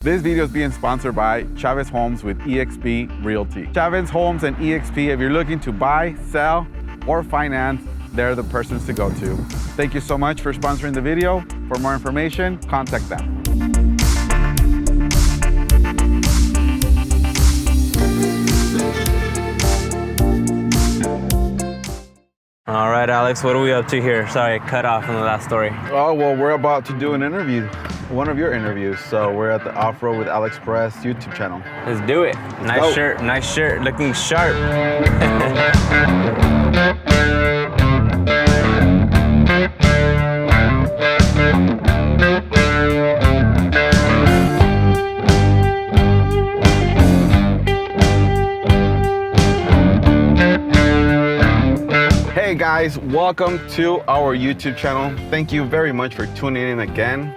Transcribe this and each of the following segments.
This video is being sponsored by Chavez Homes with eXp Realty. Chavez Homes and eXp, if you're looking to buy, sell, or finance, they're the persons to go to. Thank you so much for sponsoring the video. For more information, contact them. All right, Alex, what are we up to here? Sorry, I cut off in the last story. Oh, well, we're about to do an interview, one of your interviews. So we're at the Off-Road with Alex Perez YouTube channel. Let's do it. Nice shirt, looking sharp. Hey guys, welcome to our YouTube channel. Thank you very much for tuning in again.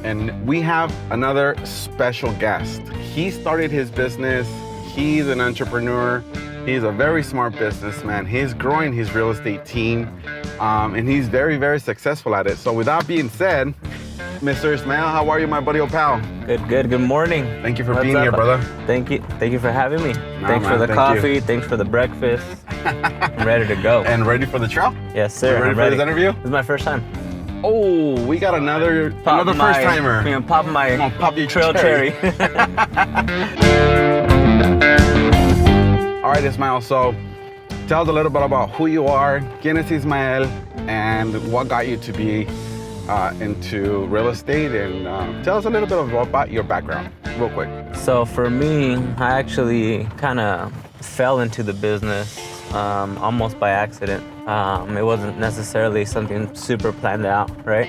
And we have another special guest. He started his business. He's an entrepreneur. He's a very smart businessman. He's growing his real estate team, and he's very, very successful at it. So with that being said, Mr. Ismael, how are you, my buddy, pal? Good morning. Thank you for being here, brother. Thank you for having me. Thanks for the coffee, thanks for the breakfast. I'm ready to go. And ready for the trail? Yes, sir. Ready for this interview? This is my first time. Oh, we got another first timer. I'm gonna pop my your trail cherry. All right, Ismael, so tell us a little bit about who you are, quién es Ismael, and what got you to be into real estate, and tell us a little bit about your background, real quick. So for me, I actually kind of fell into the business almost by accident. It wasn't necessarily something super planned out, right?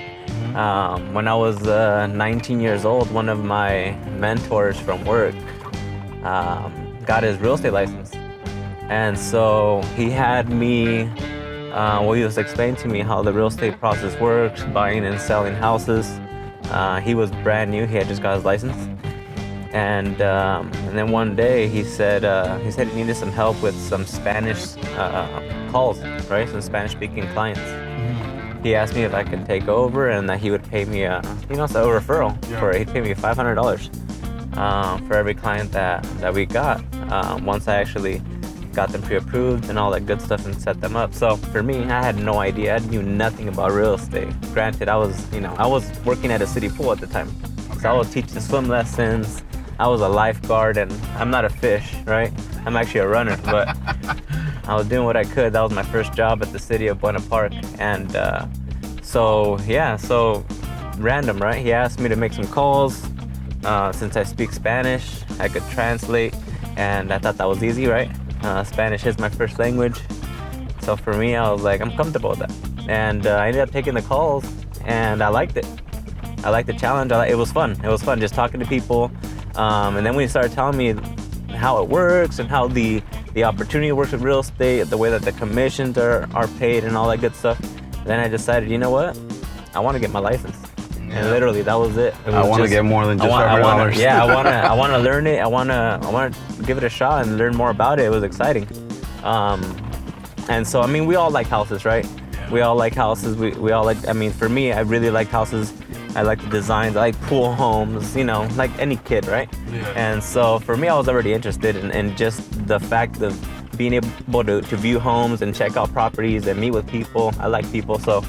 When I was 19 years old, one of my mentors from work got his real estate license. And so he had me, he was explaining to me how the real estate process works, buying and selling houses. He was brand new, he had just got his license. And then one day he said he needed some help with some Spanish calls, right? Some Spanish-speaking clients. He asked me if I could take over and that he would pay me a referral for it. He'd pay me $500 for every client that we got once I actually got them pre-approved and all that good stuff and set them up. So for me, I had no idea. I knew nothing about real estate. Granted, I was working at a city pool at the time. Okay. So I was teaching swim lessons. I was a lifeguard, and I'm not a fish, right? I'm actually a runner, but I was doing what I could. That was my first job at the city of Buena Park. And so random, right? He asked me to make some calls. Since I speak Spanish, I could translate, and I thought that was easy, right? Spanish is my first language. So for me, I was like, I'm comfortable with that. And I ended up taking the calls, and I liked it. I liked the challenge. It was fun. It was fun just talking to people. And then when he started telling me how it works and how the opportunity works with real estate, the way that the commissions are paid and all that good stuff, then I decided, you know what? I want to get my license. Yeah. And literally, that was it. I want to get more than just $500. Yeah, I want to learn it. I want to give it a shot and learn more about it. It was exciting. And so, I mean, we all like houses, right? Yeah. We all like houses. We all like, I mean, for me, I really like houses. I like the designs. I like pool homes, like any kid, right? Yeah. And so for me, I was already interested in just the fact of being able to view homes and check out properties and meet with people. I like people, so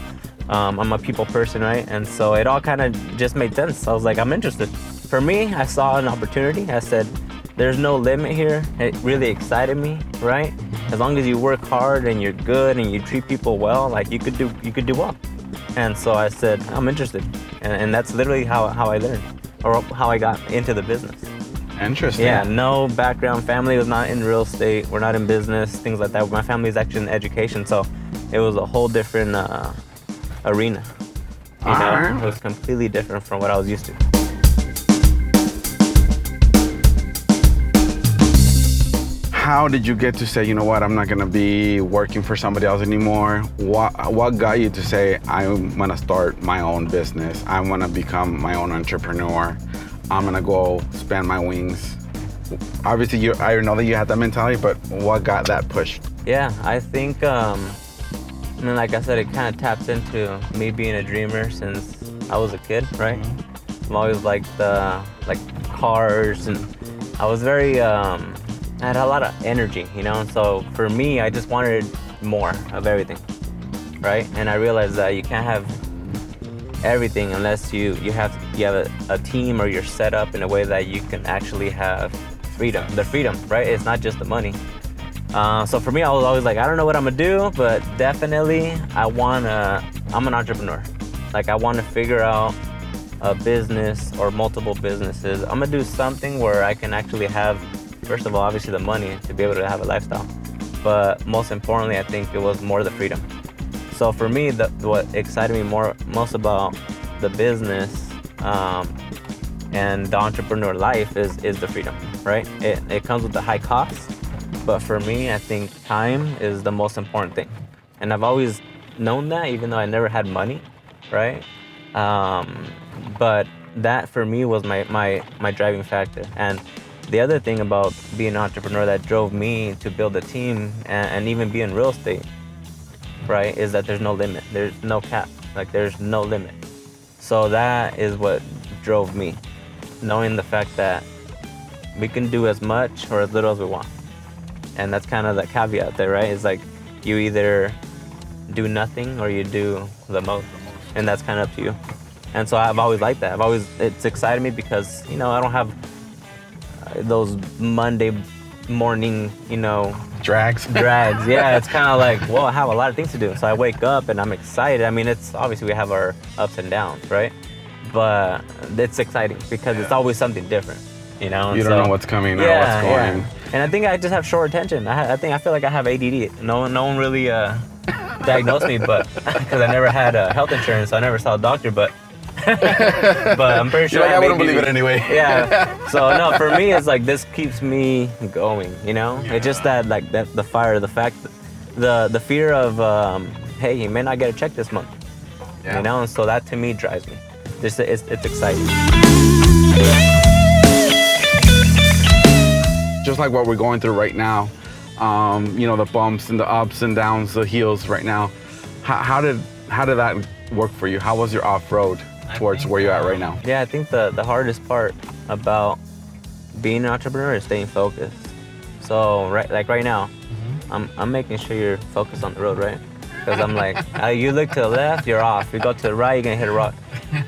I'm a people person, right? And so it all kind of just made sense. I was like, I'm interested. For me, I saw an opportunity. I said, there's no limit here. It really excited me, right? As long as you work hard and you're good and you treat people well, like you could do well. And so I said, I'm interested. And that's literally how I learned, or how I got into the business. Interesting. Yeah, no background. Family was not in real estate. We're not in business, things like that. My family is actually in education, so it was a whole different arena. It was completely different from what I was used to. How did you get to say, you know what, I'm not gonna be working for somebody else anymore? What got you to say, I'm gonna start my own business, I'm gonna become my own entrepreneur, I'm gonna go span my wings? Obviously, I know that you had that mentality, but what got that push? Yeah, I think, like I said, it kind of taps into me being a dreamer since I was a kid, right? I've always liked cars, and I was very, I had a lot of energy, you know. And so for me, I just wanted more of everything, right? And I realized that you can't have everything unless you have a team, or you're set up in a way that you can actually have the freedom, right? It's not just the money. So for me, I was always like, I don't know what I'm gonna do, but definitely I'm an entrepreneur. Like, I want to figure out a business or multiple businesses. I'm gonna do something where I can actually have, first of all, obviously the money to be able to have a lifestyle, but most importantly, I think it was more the freedom. So for me, what excited me most about the business and the entrepreneur life is the freedom, right? It comes with the high costs, but for me, I think time is the most important thing. And I've always known that, even though I never had money, right? But that for me was my driving factor. And the other thing about being an entrepreneur that drove me to build a team and even be in real estate, right, is that there's no limit. There's no cap. Like, there's no limit. So that is what drove me, knowing the fact that we can do as much or as little as we want. And that's kind of the caveat there, right? It's like, you either do nothing or you do the most. And that's kind of up to you. And so I've always liked that. It's excited me because, you know, I don't have those Monday morning, you know, drags. Yeah, it's kind of like, well, I have a lot of things to do. So I wake up and I'm excited. I mean, it's obviously we have our ups and downs, right? But it's exciting because it's always something different, you know? You don't know what's coming or what's going. Yeah. And I think I just have short attention. I feel like I have ADD. No one really diagnosed me, but because I never had health insurance, so I never saw a doctor, but I'm pretty sure I wouldn't believe it anyway. Yeah. So no, for me, it's like, this keeps me going, you know? Yeah. It's just that, like, the fire, the fact, the fear of, hey, you may not get a check this month, you know? And so that to me drives me. It's exciting. Just like what we're going through right now, you know, the bumps and the ups and downs, the heels right now. How did that work for you? How was your off-road towards where you're at right now? Yeah, I think the hardest part about being an entrepreneur is staying focused. So right now, I'm making sure you're focused on the road, right? Because I'm like, you look to the left, you're off. You go to the right, you're gonna hit a rock.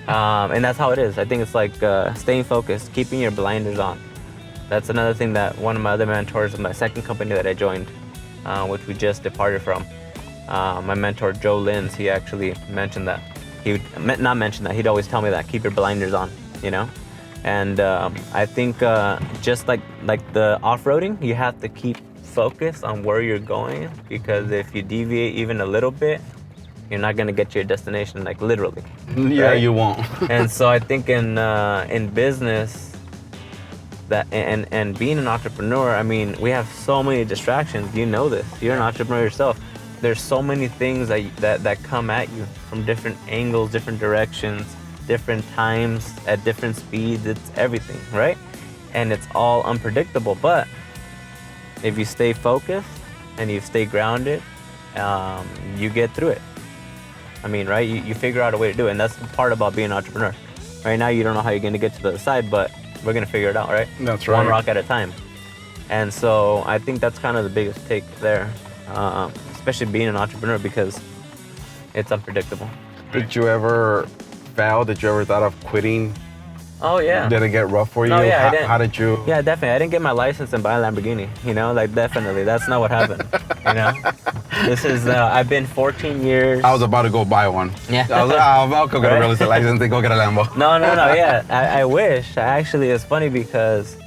And that's how it is. I think it's like staying focused, keeping your blinders on. That's another thing that one of my other mentors of my second company that I joined, which we just departed from, my mentor Joe Lins, he actually mentioned that. He'd always tell me that, keep your blinders on, you know? And I think just like the off-roading, you have to keep focused on where you're going, because if you deviate even a little bit, you're not gonna get to your destination, like, literally. Yeah, right? You won't. And so I think in business, that and being an entrepreneur, I mean, we have so many distractions. You know this. You're an entrepreneur yourself. There's so many things that come at you from different angles, different directions, different times, at different speeds. It's everything, right? And it's all unpredictable. But if you stay focused and you stay grounded, you get through it. I mean, right? You figure out a way to do it. And that's the part about being an entrepreneur. Right now, you don't know how you're going to get to the other side, but we're going to figure it out, right? That's right. One rock at a time. And so I think that's kind of the biggest take there, especially being an entrepreneur, because it's unpredictable. Did you ever fail? Did you ever thought of quitting? Oh, yeah. Did it get rough for you? Oh, yeah, I didn't. How did you? Yeah, definitely. I didn't get my license and buy a Lamborghini, you know? Like, definitely. That's not what happened, you know? This is, I've been 14 years. I was about to go buy one. Yeah. I was like, I'll go get a real estate license and go get a Lambo. No, yeah. I wish. Actually, it's funny because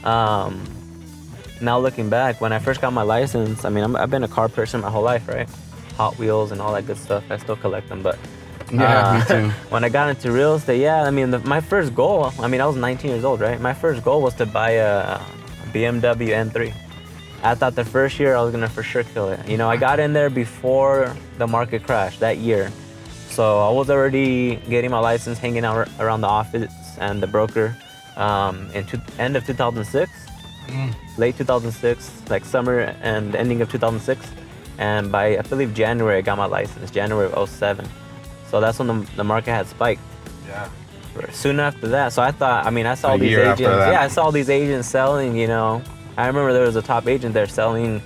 now looking back, when I first got my license, I mean, I've been a car person my whole life, right? Hot Wheels and all that good stuff. I still collect them, but yeah, me too. When I got into real estate, yeah, I mean, my first goal, I mean, I was 19 years old, right? My first goal was to buy a BMW M3. I thought the first year I was gonna for sure kill it. You know, I got in there before the market crashed that year. So I was already getting my license, hanging out around the office and the broker end of 2006, late 2006, like summer and ending of 2006. And by, I believe, January, I got my license, January of 07. So that's when the market had spiked. Yeah. soon after that, so I thought, I mean, I saw A these year after agents. that. Yeah, I saw these agents selling. I remember there was a top agent there selling.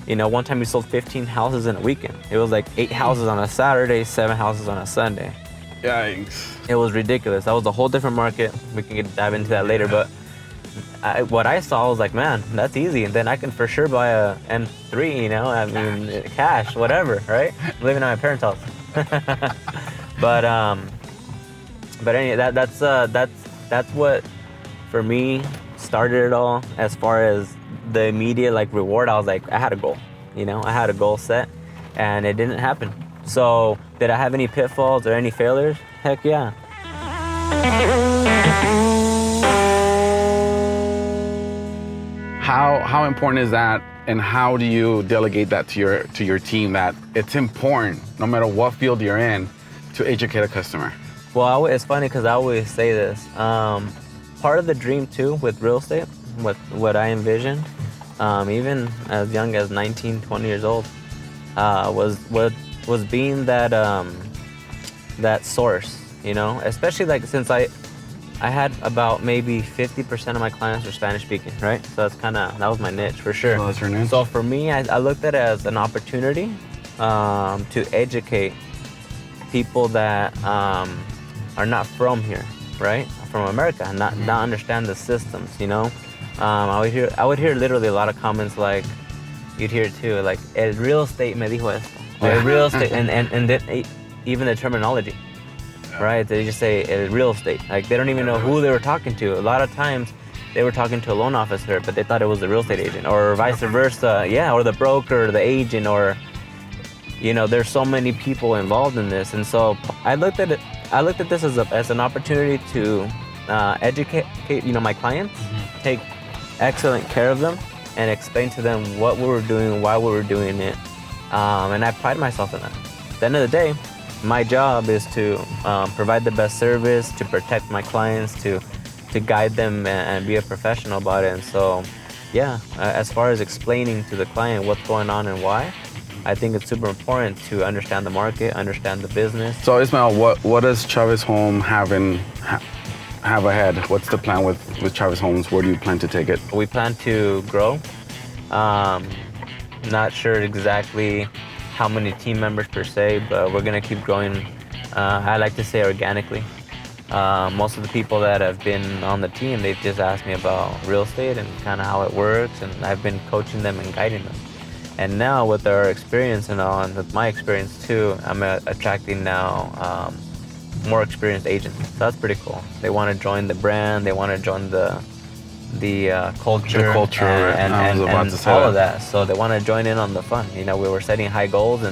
One time he sold 15 houses in a weekend. It was like 8 houses on a Saturday, 7 houses on a Sunday. Yikes. It was ridiculous. That was a whole different market. We can dive into that later, but what I saw was like, man, that's easy. And then I can for sure buy a M3, I mean, cash, whatever, right? I'm living at my parents' house. but anyway, that's what for me started it all. As far as the immediate reward, I was like, I had a goal, I had a goal set, and it didn't happen. So did I have any pitfalls or any failures? Heck yeah. How important is that, and how do you delegate that to your team, that it's important no matter what field you're in to educate a customer? Well, it's funny because I always say this. Part of the dream too with real estate, what I envisioned, even as young as 19, 20 years old, was being that source, especially since I had about maybe 50% of my clients were Spanish speaking, right? So that was my niche for sure. Oh, that's your niche. So for me, I looked at it as an opportunity to educate people that are not from here, right? From America, and not understand the systems, I would hear literally a lot of comments like, you'd hear too, like, el real estate me dijo esto. El real estate, and then even the terminology, right? They just say el real estate. Like, they don't even know who they were talking to. A lot of times they were talking to a loan officer, but they thought it was the real estate agent, or vice versa. Yeah, or the broker, or the agent, or, there's so many people involved in this. And so I looked at this as an opportunity to educate, my clients, take excellent care of them, and explain to them what we were doing, why we were doing it. And I pride myself in that. At the end of the day, my job is to provide the best service, to protect my clients, to guide them and be a professional about it. And so, yeah, as far as explaining to the client what's going on and why, I think it's super important to understand the market, understand the business. So Ismael, what does Chavez Home have ahead? What's the plan with Chavez Homes? Where do you plan to take it? We plan to grow. Not sure exactly how many team members per se, but we're gonna keep growing. I like to say organically. Most of the people that have been on the team, they've just asked me about real estate and kind of how it works, and I've been coaching them and guiding them. And now with our experience and all, and with my experience too, I'm attracting now more experienced agents. So that's pretty cool. They want to join the brand. They want to join the culture. The culture, and all of that. So they want to join in on the fun. We were setting high goals,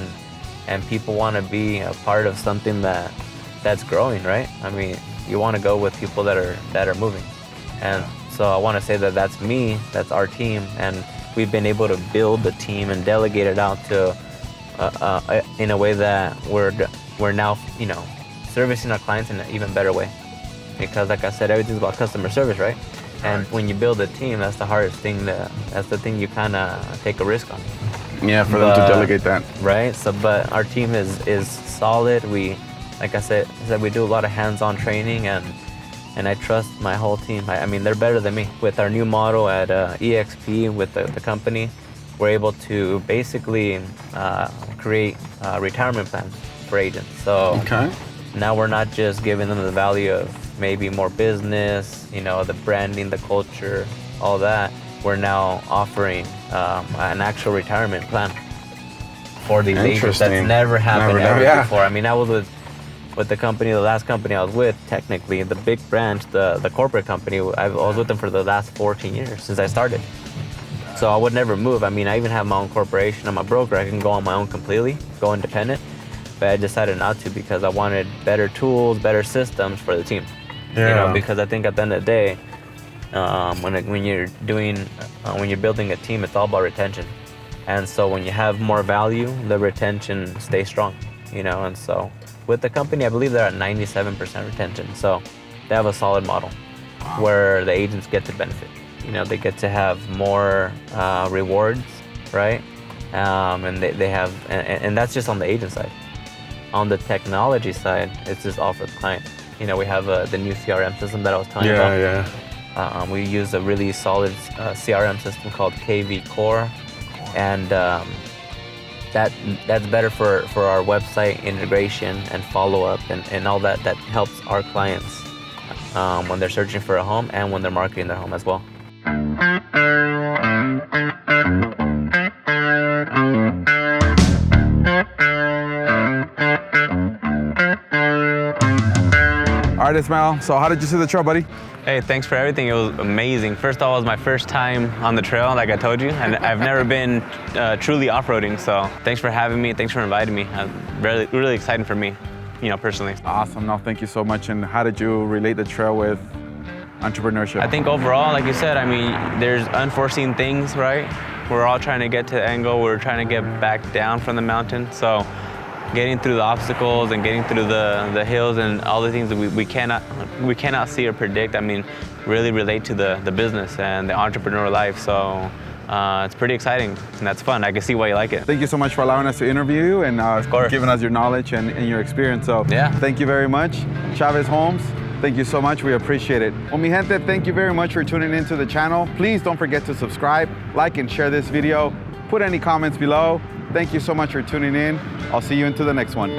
and people want to be a part of something that's growing, right? I mean, you want to go with people that are moving. And so I want to say that that's me, that's our team, and we've been able to build the team and delegate it out to in a way that we're now, servicing our clients in an even better way. Because like I said, everything's about customer service, right? And when you build a team, that's the hardest thing. That's the thing you kind of take a risk on. Yeah, for them to delegate that. Right. So, but our team is solid. We, like I said, we do a lot of hands-on training, and I trust my whole team. I mean, they're better than me. With our new model at EXP, with the company, we're able to basically create retirement plans for agents. So now we're not just giving them the value of maybe more business, the branding, the culture, all that. We're now offering an actual retirement plan for these agents. That's never happened before. I mean, I was with the company, the last company I was with, technically, the big branch, the corporate company, I was with them for the last 14 years since I started. So I would never move. I mean, I even have my own corporation. I'm a broker. I can go on my own completely, go independent. But I decided not to because I wanted better tools, better systems for the team. Yeah. Because I think at the end of the day, when you're building a team, it's all about retention. And so when you have more value, the retention stays strong. And so with the company, I believe they're at 97% retention. So they have a solid model where the agents get to benefit. They get to have more rewards, right? And they have, and that's just on the agent side. On the technology side, it's just all for the client. we have the new CRM system that I was telling you about. We use a really solid CRM system called KV Core, and that's better for our website integration and follow-up and all that helps our clients when they're searching for a home and when they're marketing their home as well. All right, Ismael, so how did you see the trail, buddy? Hey, thanks for everything. It was amazing. First of all, it was my first time on the trail, like I told you, and I've never been truly off-roading, so thanks for having me. Thanks for inviting me. Really exciting for me, personally. Awesome. No, thank you so much. And how did you relate the trail with entrepreneurship? I think overall, like you said, there's unforeseen things, right? We're all trying to get to the end goal. We're trying to get back down from the mountain. So getting through the obstacles and getting through the hills and all the things that we cannot see or predict, really relate to the business and the entrepreneur life. So it's pretty exciting and that's fun. I can see why you like it. Thank you so much for allowing us to interview you and giving us your knowledge and your experience. So yeah, thank you very much. Chavez Homes, thank you so much. We appreciate it. Well, mi gente, thank you very much for tuning into the channel. Please don't forget to subscribe, like, and share this video. Put any comments below. Thank you so much for tuning in. I'll see you into the next one.